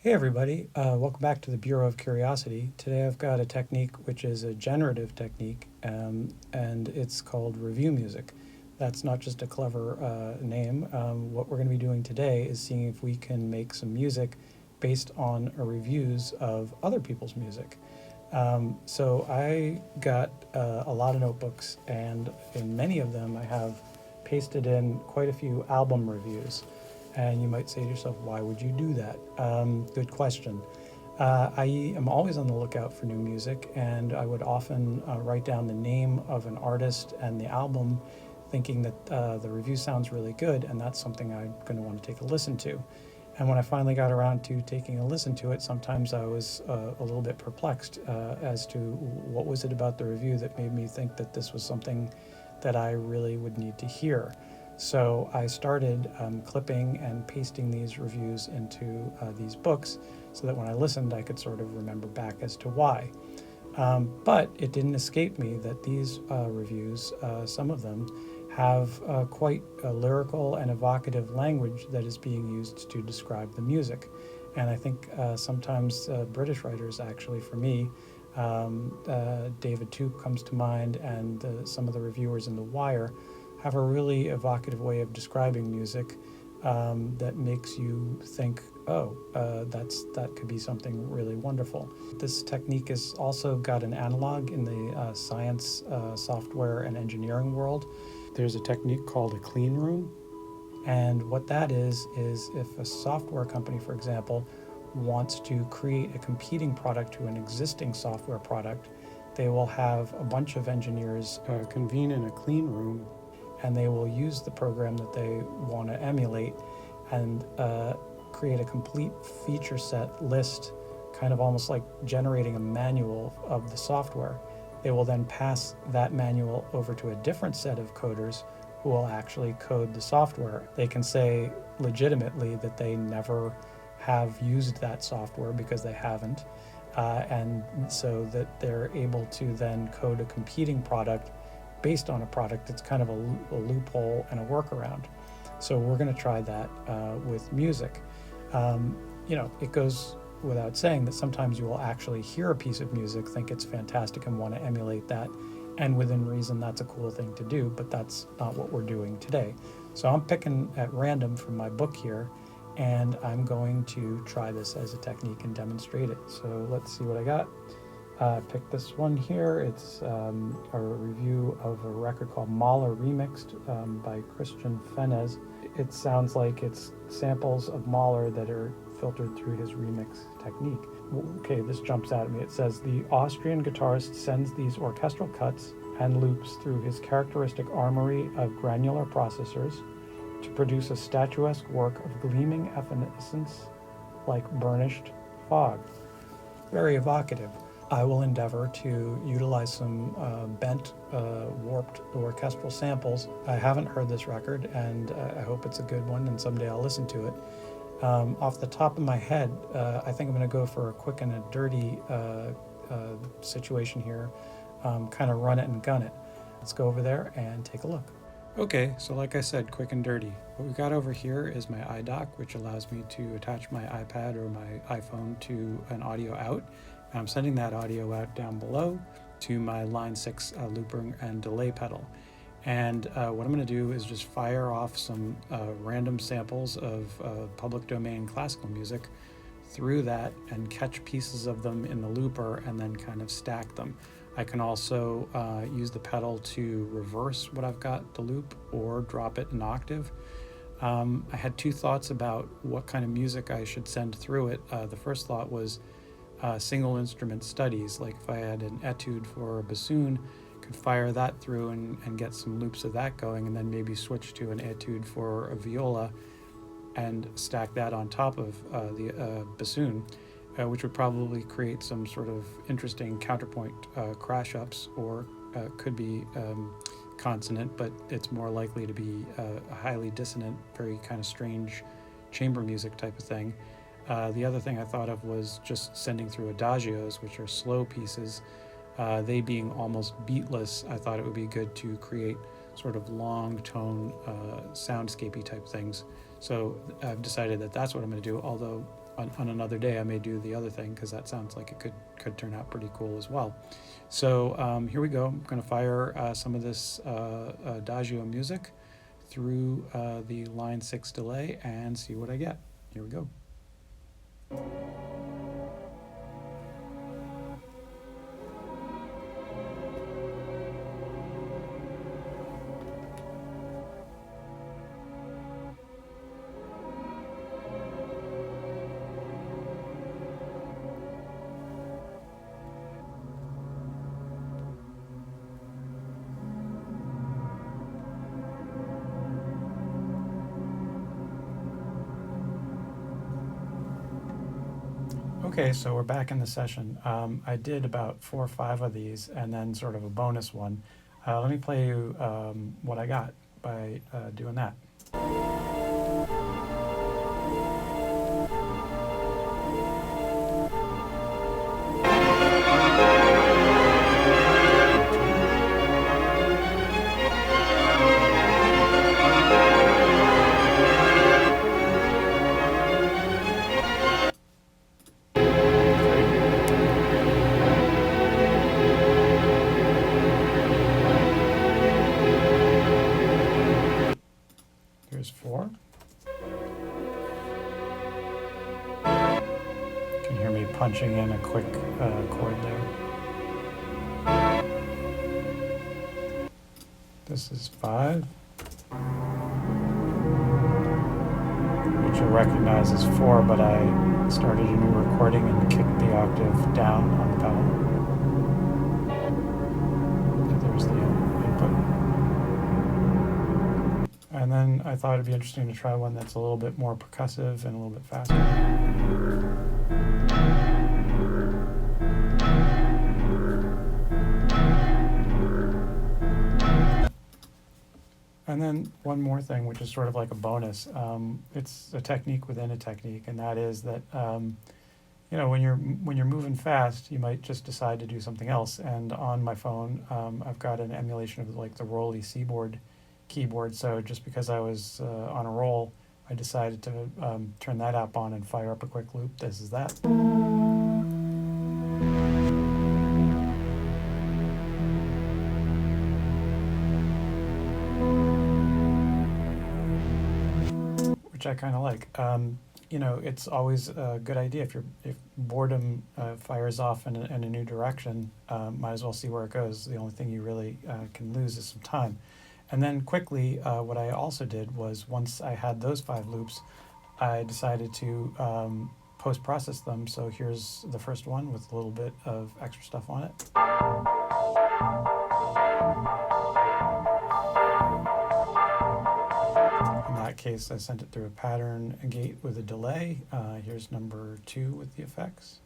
Hey everybody, welcome back to the Bureau of Curiosity. Today I've got a technique which is a generative technique, and it's called review music. That's not just a clever name. What we're going to be doing today is seeing if we can make some music based on reviews of other people's music. So I got a lot of notebooks, and in many of them I have pasted in quite a few album reviews. And you might say to yourself, why would you do that? Good question. I am always on the lookout for new music, and I would often write down the name of an artist and the album, thinking that the review sounds really good, and that's something I'm going to want to take a listen to. And when I finally got around to taking a listen to it, sometimes I was a little bit perplexed as to what was it about the review that made me think that this was something that I really would need to hear. So I started clipping and pasting these reviews into these books so that when I listened, I could sort of remember back as to why. But it didn't escape me that these reviews, some of them, have quite a lyrical and evocative language that is being used to describe the music. And I think sometimes British writers, actually, for me, David Tuke comes to mind, and some of the reviewers in The Wire have a really evocative way of describing music that makes you think, oh, that could be something really wonderful. This technique has also got an analog in the science, software, and engineering world. There's a technique called a clean room. And what that is if a software company, for example, wants to create a competing product to an existing software product, they will have a bunch of engineers convene in a clean room, and they will use the program that they want to emulate and create a complete feature set list, kind of almost like generating a manual of the software. They will then pass that manual over to a different set of coders who will actually code the software. They can say legitimately that they never have used that software because they haven't, and so that they're able to then code a competing product based on a product that's kind of a loophole and a workaround. So we're going to try that with music. It goes without saying that sometimes you will actually hear a piece of music, think it's fantastic, and want to emulate that. And within reason, that's a cool thing to do, but that's not what we're doing today. So I'm picking at random from my book here, and I'm going to try this as a technique and demonstrate it. So let's see what I got. I picked this one here. It's a review of a record called Mahler Remixed by Christian Fenez. It sounds like it's samples of Mahler that are filtered through his remix technique. Okay, this jumps out at me. It says, the Austrian guitarist sends these orchestral cuts and loops through his characteristic armory of granular processors to produce a statuesque work of gleaming evanescence like burnished fog. Very evocative. I will endeavor to utilize some bent, warped orchestral samples. I haven't heard this record, and I hope it's a good one, and someday I'll listen to it. Off the top of my head, I think I'm going to go for a quick and a dirty situation here, kind of run it and gun it. Let's go over there and take a look. Okay, so like I said, quick and dirty. What we've got over here is my iDock, which allows me to attach my iPad or my iPhone to an audio out. I'm sending that audio out down below to my Line 6 looper and delay pedal. And what I'm going to do is just fire off some random samples of public domain classical music through that and catch pieces of them in the looper and then kind of stack them. I can also use the pedal to reverse what I've got the loop or drop it an octave. I had two thoughts about what kind of music I should send through it. The first thought was single instrument studies, like if I had an etude for a bassoon, could fire that through and get some loops of that going, and then maybe switch to an etude for a viola and stack that on top of the bassoon, which would probably create some sort of interesting counterpoint crash ups, or could be consonant, but it's more likely to be a highly dissonant, very kind of strange chamber music type of thing. The other thing I thought of was just sending through adagios, which are slow pieces. They being almost beatless, I thought it would be good to create sort of long tone, soundscapey type things. So I've decided that that's what I'm going to do, although on another day I may do the other thing, because that sounds like it could turn out pretty cool as well. So here we go. I'm going to fire some of this Adagio music through the line 6 delay and see what I get. Here we go. Okay, so we're back in the session. I did about 4 or 5 of these and then sort of a bonus one. Let me play you what I got by doing that. Here's 4. You can hear me punching in a quick chord there. This is 5, which you'll recognize as 4, but I started a new recording and kicked the octave down on the pedal. There's the input. And then I thought it'd be interesting to try one that's a little bit more percussive and a little bit faster. And then one more thing, which is sort of like a bonus. It's a technique within a technique, and that is that when you're moving fast, you might just decide to do something else. And on my phone, I've got an emulation of like the Rolly Seaboard keyboard. So just because I was on a roll, I decided to turn that app on and fire up a quick loop. This is that. Which I kind of like. It's always a good idea if boredom fires off in a new direction, might as well see where it goes. The only thing you really can lose is some time. And then quickly, what I also did was once I had those 5 loops, I decided to post-process them. So here's the first one with a little bit of extra stuff on it. In that case, I sent it through a pattern gate with a delay. Here's number 2 with the effects.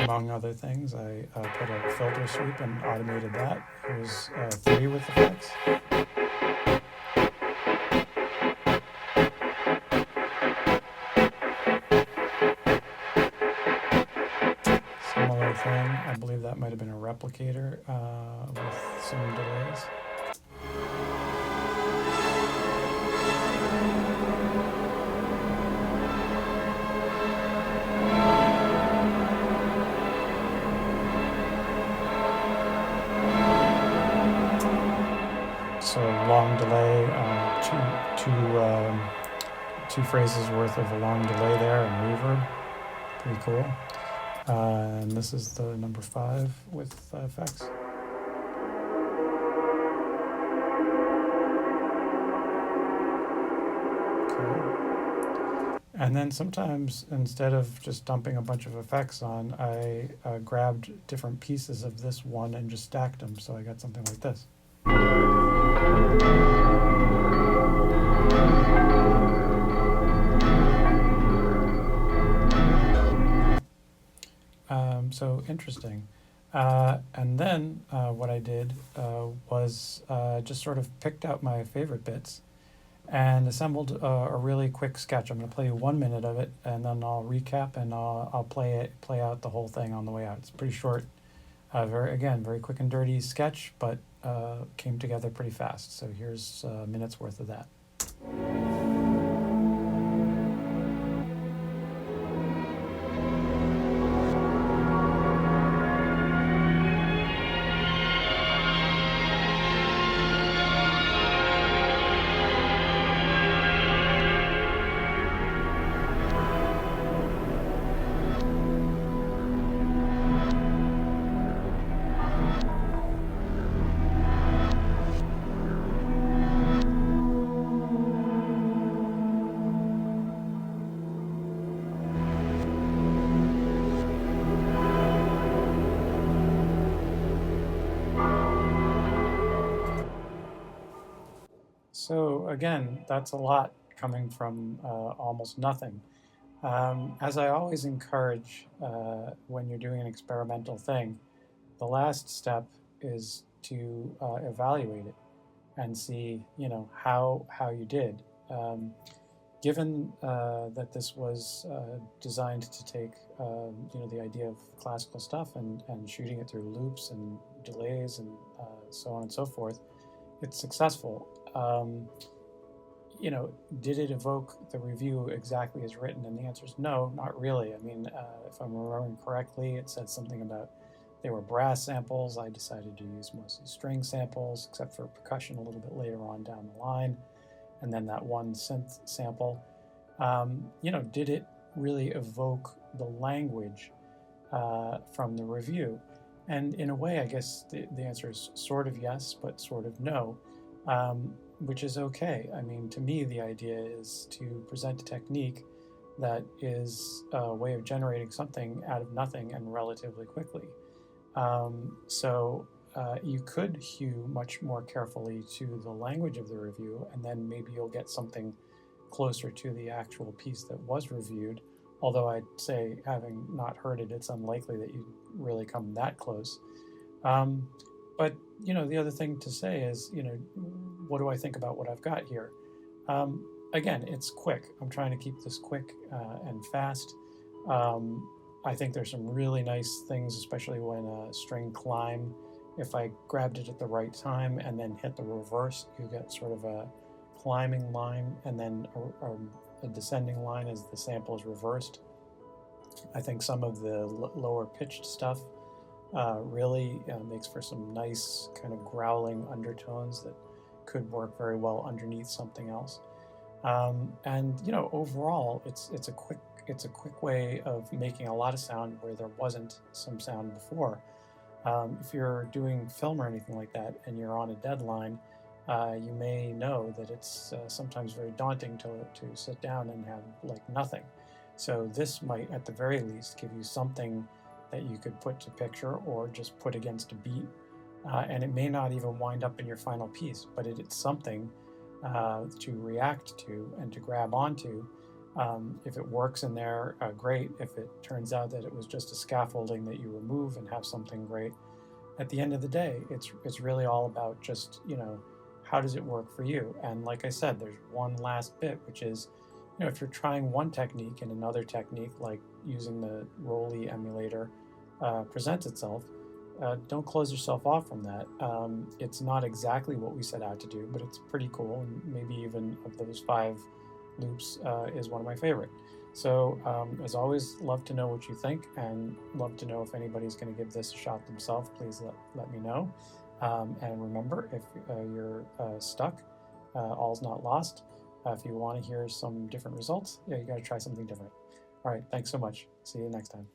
Among other things, I put a filter sweep and automated that. Here's 3 with effects. Similar thing, I believe that might have been a replicator with some delays. So long delay, two phrases worth of a long delay there and reverb, pretty cool. And this is the number 5 with effects. Cool. And then sometimes instead of just dumping a bunch of effects on, I grabbed different pieces of this one and just stacked them. So I got something like this. So interesting. And then what I did was just sort of picked out my favorite bits and assembled a really quick sketch. I'm going to play you 1 minute of it, and then I'll recap and I'll play out the whole thing on the way out. It's pretty short, very quick and dirty sketch, but came together pretty fast. So here's a minute's worth of that. So again, that's a lot coming from almost nothing. As I always encourage when you're doing an experimental thing, the last step is to evaluate it and see, how you did. Given that this was designed to take, the idea of classical stuff and shooting it through loops and delays and so on and so forth, it's successful. Did it evoke the review exactly as written? And the answer is no, not really. I mean, if I'm remembering correctly, it said something about they were brass samples. I decided to use mostly string samples, except for percussion a little bit later on down the line, and then that one synth sample. Did it really evoke the language from the review? And in a way, I guess the answer is sort of yes, but sort of no, which is okay. I mean, to me, the idea is to present a technique that is a way of generating something out of nothing and relatively quickly. So you could hew much more carefully to the language of the review, and then maybe you'll get something closer to the actual piece that was reviewed. Although I'd say, having not heard it, it's unlikely that you'd really come that close. But the other thing to say is, what do I think about what I've got here? Again, it's quick. I'm trying to keep this quick and fast. I think there's some really nice things, especially when a string climb. If I grabbed it at the right time and then hit the reverse, you get sort of a climbing line and then a descending line as the sample is reversed. I think some of the lower pitched stuff really makes for some nice kind of growling undertones that could work very well underneath something else. And overall, it's a quick way of making a lot of sound where there wasn't some sound before. If you're doing film or anything like that and you're on a deadline, you may know that it's sometimes very daunting to sit down and have nothing. So this might, at the very least, give you something that you could put to picture or just put against a beat. And it may not even wind up in your final piece, but it's something to react to and to grab onto. If it works in there, great. If it turns out that it was just a scaffolding that you remove and have something great, at the end of the day, it's really all about just, how does it work for you? And like I said, there's one last bit, which is, if you're trying one technique and another technique, like using the Rolly emulator, presents itself, don't close yourself off from that. It's not exactly what we set out to do, but it's pretty cool. And maybe even of those 5 loops is one of my favorite. So as always, love to know what you think and love to know if anybody's going to give this a shot themselves. Please let me know. And remember, if you're stuck, all's not lost. If you want to hear some different results, you got to try something different. All right, thanks so much. See you next time.